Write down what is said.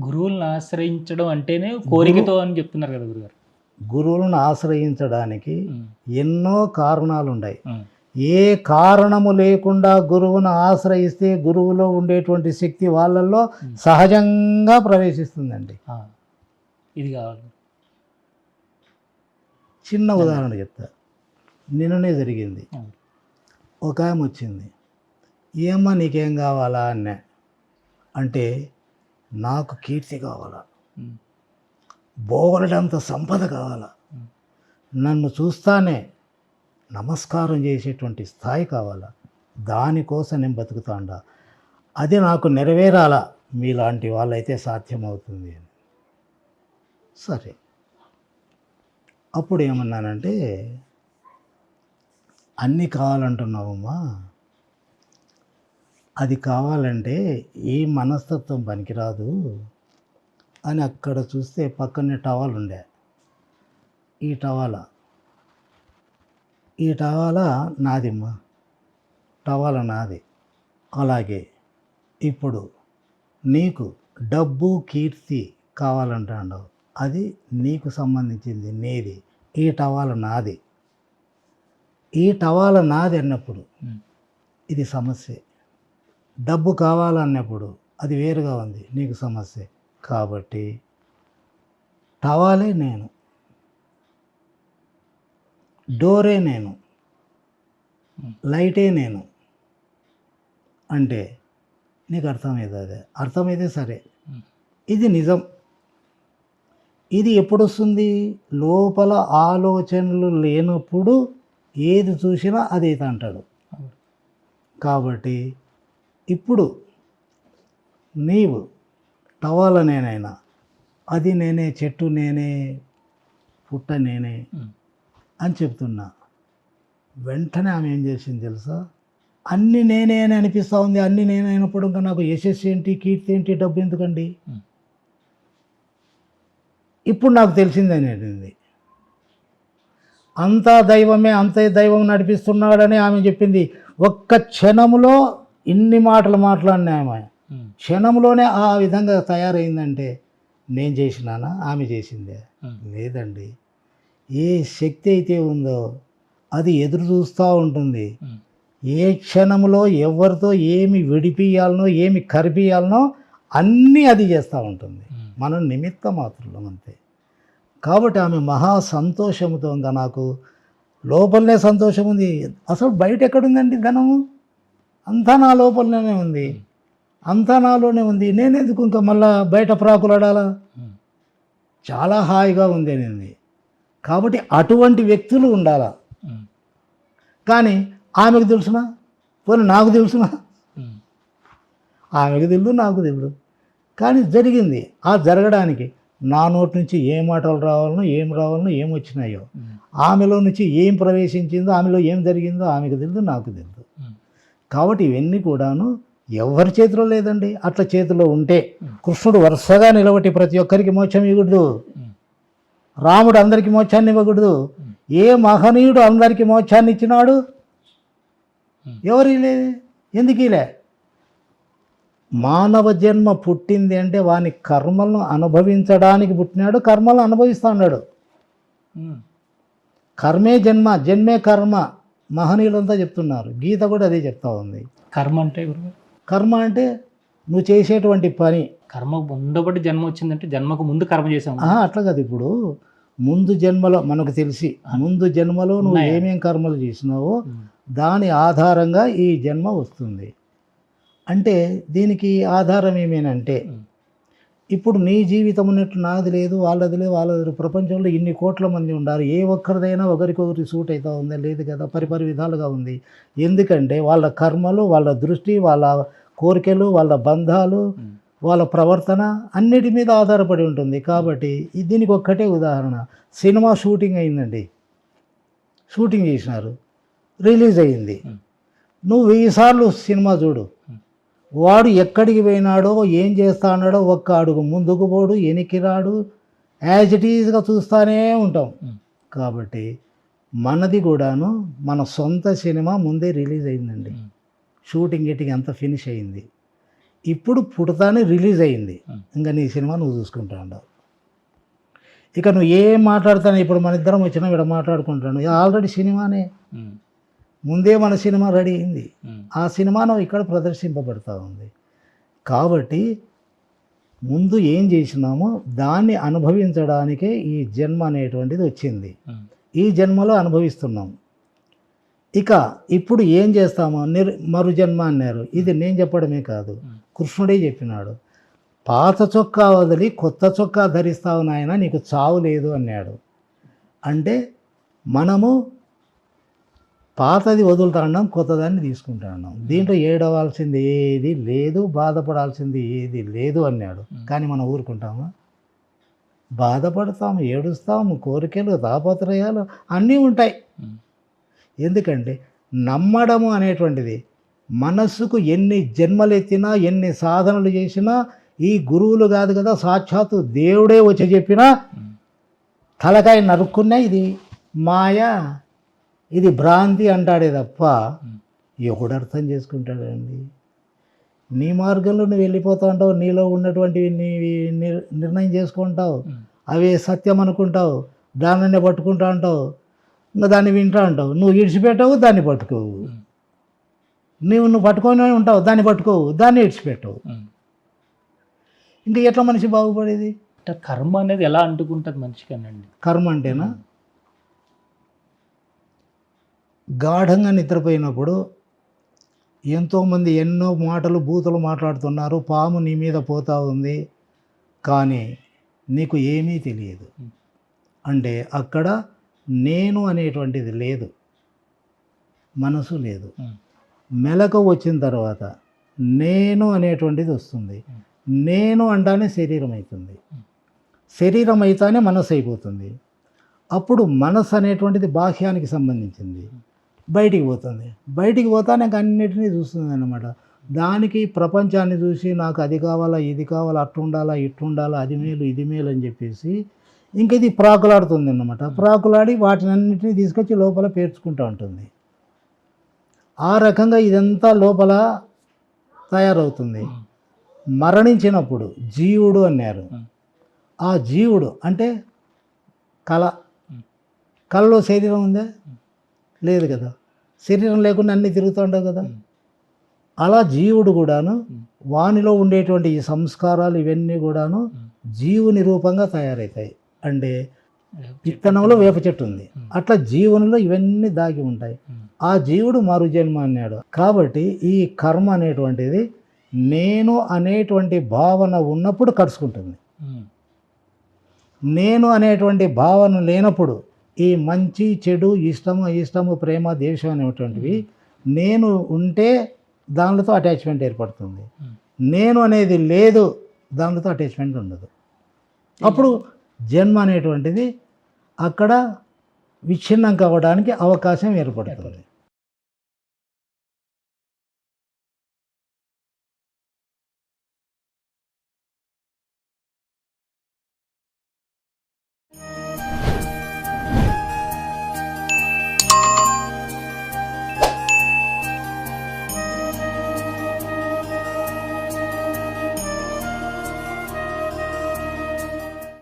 గురువులను ఆశ్రయించడం అంటేనే కోరికతో అని చెప్తున్నారు కదా గురుగారు. గురువులను ఆశ్రయించడానికి ఎన్నో కారణాలు ఉన్నాయి. ఉమ్, ఏ కారణము లేకుండా గురువును ఆశ్రయిస్తే గురువులో ఉండేటువంటి శక్తి వాళ్ళల్లో సహజంగా ప్రవేశిస్తుందండి. ఆ, ఇది కావాలి. చిన్న ఉదాహరణ చెప్తా. నిన్ననే జరిగింది. ఉమ్, ఒక ఆమె వచ్చింది, ఏమ్మా నీకేం కావాలా అన్నా అంటే, నాకు కీర్తి కావాలా, ఉమ్, బోగలడంత సంపద కావాలా, ఉమ్, నన్ను చూస్తానే నమస్కారం చేసేటువంటి స్థాయి కావాలా, దానికోసం నేను బతుకుతాండా, అది నాకు నెరవేరాలా, మీలాంటి వాళ్ళైతే సాధ్యమవుతుంది అని. సరే, అప్పుడు ఏమన్నానంటే, అన్నీ కావాలంటున్నావమ్మా, అది కావాలంటే ఈ మనస్తత్వం పనికిరాదు అని అక్కడ చూస్తే పక్కనే టవల్ ఉండే. ఈ టవాల నాదిమ్మా, టవాల నాది. అలాగే ఇప్పుడు నీకు డబ్బు కీర్తి కావాలంటాడు, అది నీకు సంబంధించింది, నీది. ఈ టవాల నాది. ఈ టవాల నాది అన్నప్పుడు ఉమ్, ఇది సమస్య. డబ్బు కావాలన్నప్పుడు అది వేరుగా ఉంది, నీకు సమస్య. కాబట్టి టవాలే నేను, డోరే నేను, లైటే నేను అంటే నీకు అర్థమైంది. అదే అర్థమైతే సరే, ఉమ్, ఇది నిజం. ఇది ఎప్పుడు వస్తుంది? లోపల ఆలోచనలు లేనప్పుడు ఏది చూసినా అదైతే అంటాడు. అవును. కాబట్టి ఇప్పుడు నీవు టవాల నేనైనా, అది నేనే, చెట్టు నేనే, పుట్ట నేనే ఉమ్, అని చెప్తున్నా. వెంటనే ఆమె ఏం చేసింది తెలుసా? అన్నీ నేనే అని అనిపిస్తూ ఉంది. అన్నీ నేనే అయినప్పుడు ఇంకా నాకు యశస్సు ఏంటి, కీర్తి ఏంటి, డబ్బు ఎందుకండి? ఉమ్, ఇప్పుడు నాకు తెలిసింది అనేది, అంతా దైవమే, అంతే దైవం నడిపిస్తున్నాడని ఆమె చెప్పింది. ఒక్క క్షణంలో ఇన్ని మాటలు మాట్లాడినా ఆమె ఉమ్, క్షణంలోనే ఆ విధంగా తయారైందంటే నేను చేసినానా, ఆమె చేసిందే? ఉమ్, లేదండి. ఏ శక్తి అయితే ఉందో అది ఎదురు చూస్తూ ఉంటుంది. ఉమ్, ఏ క్షణంలో ఎవరితో ఏమి విడిపియాలనో, ఏమి కరిపియాలనో అన్నీ అది చేస్తూ ఉంటుంది. ఉమ్, మనం నిమిత్త మాత్రులం అంతే. కాబట్టి ఆమె మహా సంతోషంతో, ఇంకా నాకు లోపలనే సంతోషం ఉంది. అసలు బయట ఎక్కడుందండి ధనము? అంతా నా లోపలనే ఉంది, అంతా నాలోనే ఉంది. నేనెందుకు ఇంకా మళ్ళా బయట ప్రాకులాడాలా? ఉమ్, చాలా హాయిగా ఉంది అనేది. కాబట్టి అటువంటి వ్యక్తులు ఉండాలా. ఉమ్, కానీ ఆమెకు తెలుసునా? పోనీ నాకు తెలుసునా? ఉమ్, ఆమెకు తెలియదు, నాకు తెలియదు. కానీ జరిగింది. ఆ జరగడానికి నా నోటి నుంచి ఏ మాటలు రావాలనో, ఏం వచ్చినాయో, ఉమ్, ఆమెలో నుంచి ఏం ప్రవేశించిందో, ఆమెలో ఏం జరిగిందో ఆమెకు తెలియదు, నాకు తెలియదు. ఉమ్, కాబట్టి ఇవన్నీ కూడాను ఎవరి చేతిలో లేదండి. అట్లా చేతిలో ఉంటే కృష్ణుడు వరుసగా నిలబట్టి ప్రతి ఒక్కరికి మోక్షం ఇవ్వకూడదు. ఉమ్, రాముడు అందరికీ మోక్షాన్ని ఇవ్వకూడదు. ఏ మహనీయుడు అందరికీ మోక్షాన్ని ఇచ్చినాడు? ఎవరు లే, ఎందుకు లే? మానవ జన్మ పుట్టింది అంటే వాని కర్మలను అనుభవించడానికి పుట్టినాడు, కర్మలను అనుభవిస్తూ ఉన్నాడు. ఉమ్, కర్మే జన్మ, జన్మే కర్మ. మహనీయులంతా చెప్తున్నారు. గీత కూడా అదే చెప్తా ఉంది. కర్మ అంటే గురుగారు, కర్మ అంటే నువ్వు చేసేటువంటి పని. కర్మ ముందబడి జన్మ వచ్చిందంటే జన్మకు ముందు కర్మ చేసాము. అట్లా కాదు. ఇప్పుడు ముందు జన్మలో మనకు తెలిసి, ముందు జన్మలో నువ్వు ఏమేం కర్మలు చేసినావో దాని ఆధారంగా ఈ జన్మ వస్తుంది. అంటే దీనికి ఆధారం ఏమేనంటే, ఇప్పుడు నీ జీవితం ఉన్నట్లు నాది లేదు, వాళ్ళది లేదు. ప్రపంచంలో ఇన్ని కోట్ల మంది ఉన్నారు. ఏ ఒక్కరిదైనా ఒకరికొకరి సూట్ అవుతా ఉందా? లేదు కదా. పరిపరి విధాలుగా ఉంది. ఎందుకంటే వాళ్ళ కర్మలు, వాళ్ళ దృష్టి, వాళ్ళ కోరికలు, వాళ్ళ బంధాలు, వాళ్ళ ప్రవర్తన అన్నిటి మీద ఆధారపడి ఉంటుంది. కాబట్టి దీనికి ఒక్కటే ఉదాహరణ. సినిమా షూటింగ్ అయిందండి, షూటింగ్ చేసినారు, రిలీజ్ అయ్యింది. నువ్వు 1000 సార్లు సినిమా చూడు, వాడు ఎక్కడికి పోయినాడో, ఏం చేస్తా అన్నాడో ఒక్క అడుగు ముందుకు పోడు, వెనక్కి రాడు, యాజ్ ఇట్ ఈజ్గా చూస్తూనే ఉంటాం. కాబట్టి మనది కూడాను మన సొంత సినిమా ముందే రిలీజ్ అయిందండి. షూటింగ్ గిటింగ్ అంతా ఫినిష్ అయింది. ఇప్పుడు పుడతానే రిలీజ్ అయింది. ఇంకా నీ సినిమా నువ్వు చూసుకుంటా ఉండవు. ఇక నువ్వు ఏం మాట్లాడుతాను, ఇప్పుడు మన ఇద్దరం వచ్చినా ఇక్కడ మాట్లాడుకుంటాను, ఇది ఆల్రెడీ సినిమానే, ముందే మన సినిమా రెడీ అయింది, ఆ సినిమాను ఇక్కడ ప్రదర్శింపబడతా ఉంది. కాబట్టి ముందు ఏం చేసినామో దాన్ని అనుభవించడానికే ఈ జన్మ అనేటువంటిది వచ్చింది. ఈ జన్మలో అనుభవిస్తున్నాం. ఇక ఇప్పుడు ఏం చేస్తామో మరు జన్మ అన్నారు. ఇది నేను చెప్పడమే కాదు, కృష్ణుడే చెప్పినాడు. పాత చొక్కా వదిలి కొత్త చొక్కా ధరిస్తావు నాయన, నీకు చావు లేదు అన్నాడు. అంటే మనము పాతది వదులుతా ఉన్నాం, కొత్తదాన్ని తీసుకుంటా ఉన్నాం. దీంట్లో ఏడవలసింది ఏది లేదు, బాధపడాల్సింది ఏది లేదు అన్నాడు. కానీ మనం ఊరుకుంటామా? బాధపడతాము, ఏడుస్తాము, కోరికలు, తాపత్రయాలు అన్నీ ఉంటాయి. ఎందుకంటే నమ్మడము అనేటువంటిది మనస్సుకు ఎన్ని జన్మలెత్తినా, ఎన్ని సాధనలు చేసినా, ఈ గురువులు కాదు కదా, సాక్షాత్తు దేవుడే వచ్చి చెప్పినా తలకాయ నరుక్కున్నా ఇది మాయ, ఇది భ్రాంతి అంటాడే తప్ప ఎవడు అర్థం చేసుకుంటాడండి? నీ మార్గంలో నువ్వు వెళ్ళిపోతూ ఉంటావు, నీలో ఉన్నటువంటివి నీవి నిర్ణయం చేసుకుంటావు, అవే సత్యం అనుకుంటావు, దానినే పట్టుకుంటా ఉంటావు, ఇంకా దాన్ని వింటా ఉంటావు. నువ్వు ఇడిచిపెట్టవు, దాన్ని పట్టుకోవు. నువ్వు పట్టుకొని ఉంటావు, దాన్ని పట్టుకోవు, దాన్ని ఇడిచిపెట్టవు. ఇంకా ఎట్లా మనిషి బాగుపడేది? కర్మ అనేది ఎలా అంటుకుంటుంది మనిషికి అనండి? కర్మ అంటేనా, గాఢంగా నిద్రపోయినప్పుడు ఎంతోమంది ఎన్నో మాటలు బూతులు మాట్లాడుతున్నారు, పాము నీ మీద పోతా ఉంది, కానీ నీకు ఏమీ తెలియదు. అంటే అక్కడ నేను అనేటువంటిది లేదు, మనసు లేదు. మెలకు వచ్చిన తర్వాత నేను అనేటువంటిది వస్తుంది. నేను అంటానే శరీరం అవుతుంది, శరీరం అయితేనే మనసు అయిపోతుంది. అప్పుడు మనసు అనేటువంటిది బాహ్యానికి సంబంధించింది, బయటికి పోతుంది. బయటికి పోతానే అన్నిటినీ చూస్తుంది అన్నమాట. దానికి ప్రపంచాన్ని చూసి నాకు అది కావాలా, ఇది కావాలా, అట్టుండాలా, ఇట్టుండాలా, అది మేలు, ఇది మేలు అని చెప్పేసి ఇంక ఇది ప్రాకులాడుతుంది అన్నమాట. ప్రాకులాడి వాటిని అన్నింటినీ తీసుకొచ్చి లోపల పేర్చుకుంటూ ఉంటుంది. ఆ రకంగా ఇదంతా లోపల తయారవుతుంది. మరణించినప్పుడు జీవుడు అన్నారు. ఆ జీవుడు అంటే కళలో శరీరం ఉందా? లేదు కదా, శరీరం లేకుండా అన్నీ తిరుగుతూ ఉండవు కదా. అలా జీవుడు కూడాను వానిలో ఉండేటువంటి ఈ సంస్కారాలు ఇవన్నీ కూడాను జీవుని రూపంగా తయారవుతాయి. అంటే విత్తనంలో వేప చెట్టు ఉంది, అట్లా జీవునిలో ఇవన్నీ దాగి ఉంటాయి. ఆ జీవుడు మరు జన్మ అన్నాడు. కాబట్టి ఈ కర్మ అనేటువంటిది నేను అనేటువంటి భావన ఉన్నప్పుడు కలుసుకుంటుంది. నేను అనేటువంటి భావన లేనప్పుడు ఈ మంచి చెడు, ఇష్టము, ప్రేమ, ద్వేషం అనేటువంటివి నేను ఉంటే దానితో అటాచ్మెంట్ ఏర్పడుతుంది. నేను అనేది లేదు, దానితో అటాచ్మెంట్ ఉండదు. అప్పుడు జన్మ అనేటువంటిది అక్కడ విచ్ఛిన్నం కావడానికి అవకాశం ఏర్పడుతుంది.